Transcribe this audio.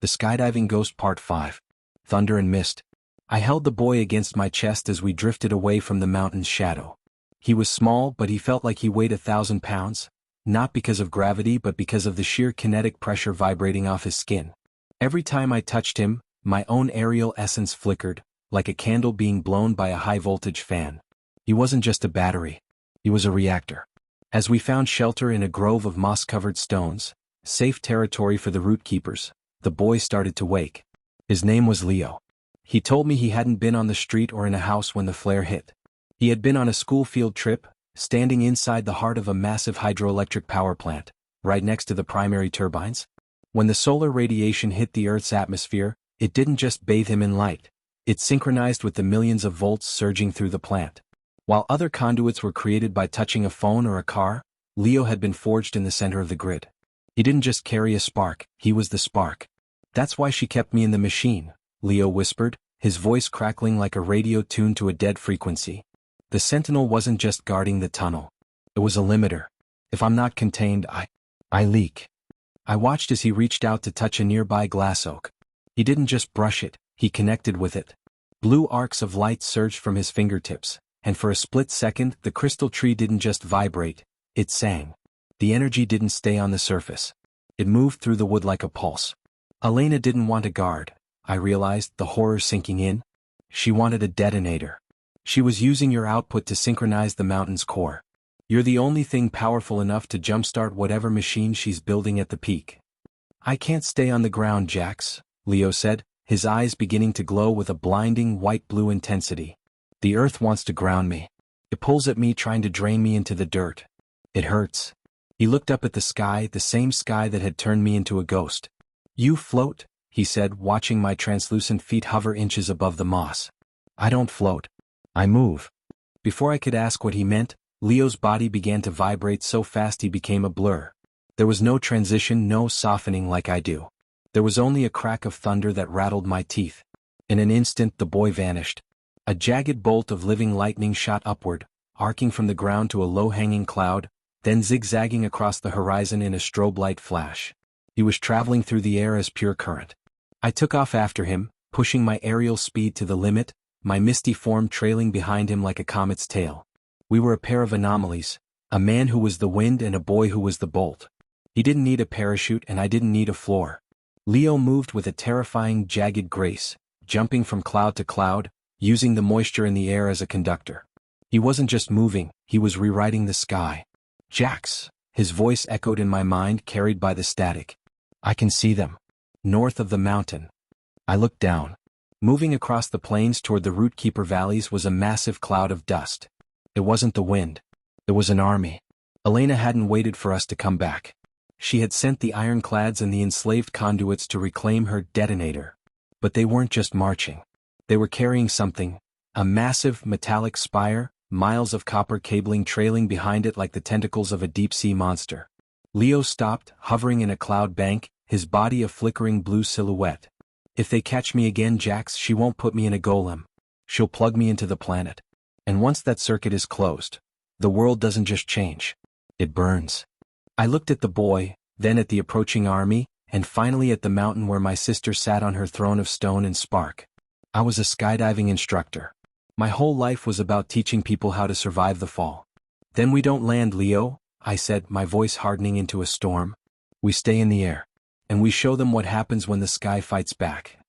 The Skydiving Ghost Part 5. Thunder and Mist. I held the boy against my chest as we drifted away from the mountain's shadow. He was small, but he felt like he weighed 1,000 pounds, not because of gravity but because of the sheer kinetic pressure vibrating off his skin. Every time I touched him, my own aerial essence flickered, like a candle being blown by a high-voltage fan. He wasn't just a battery. He was a reactor. As we found shelter in a grove of moss-covered stones, safe territory for the root keepers, the boy started to wake. His name was Leo. He told me he hadn't been on the street or in a house when the flare hit. He had been on a school field trip, standing inside the heart of a massive hydroelectric power plant, right next to the primary turbines. When the solar radiation hit the Earth's atmosphere, it didn't just bathe him in light. It synchronized with the millions of volts surging through the plant. While other conduits were created by touching a phone or a car, Leo had been forged in the center of the grid. He didn't just carry a spark, he was the spark. "That's why she kept me in the machine," Leo whispered, his voice crackling like a radio tuned to a dead frequency. The Sentinel wasn't just guarding the tunnel. It was a limiter. If I'm not contained, I leak. I watched as he reached out to touch a nearby glass oak. He didn't just brush it, he connected with it. Blue arcs of light surged from his fingertips, and for a split second the crystal tree didn't just vibrate, it sang. The energy didn't stay on the surface. It moved through the wood like a pulse. Elena didn't want a guard, I realized, the horror sinking in. She wanted a detonator. She was using your output to synchronize the mountain's core. You're the only thing powerful enough to jumpstart whatever machine she's building at the peak. "I can't stay on the ground, Jax," Leo said, his eyes beginning to glow with a blinding white-blue intensity. "The Earth wants to ground me. It pulls at me trying to drain me into the dirt. It hurts." He looked up at the sky, the same sky that had turned me into a ghost. "You float," he said, watching my translucent feet hover inches above the moss. "I don't float. I move." Before I could ask what he meant, Leo's body began to vibrate so fast he became a blur. There was no transition, no softening like I do. There was only a crack of thunder that rattled my teeth. In an instant the boy vanished. A jagged bolt of living lightning shot upward, arcing from the ground to a low-hanging cloud, then zigzagging across the horizon in a strobe light flash. He was traveling through the air as pure current. I took off after him, pushing my aerial speed to the limit, my misty form trailing behind him like a comet's tail. We were a pair of anomalies, a man who was the wind and a boy who was the bolt. He didn't need a parachute and I didn't need a floor. Leo moved with a terrifying, jagged grace, jumping from cloud to cloud, using the moisture in the air as a conductor. He wasn't just moving, he was rewriting the sky. "Jax," his voice echoed in my mind, carried by the static. "I can see them. North of the mountain." I looked down. Moving across the plains toward the root-keeper valleys was a massive cloud of dust. It wasn't the wind. It was an army. Elena hadn't waited for us to come back. She had sent the ironclads and the enslaved conduits to reclaim her detonator. But they weren't just marching. They were carrying something, a massive metallic spire, miles of copper cabling trailing behind it like the tentacles of a deep-sea monster. Leo stopped, hovering in a cloud bank, his body a flickering blue silhouette. "If they catch me again, Jax, she won't put me in a golem. She'll plug me into the planet. And once that circuit is closed, the world doesn't just change. It burns." I looked at the boy, then at the approaching army, and finally at the mountain where my sister sat on her throne of stone and spark. I was a skydiving instructor. My whole life was about teaching people how to survive the fall. "Then we don't land, Leo," I said, my voice hardening into a storm. "We stay in the air. And we show them what happens when the sky fights back."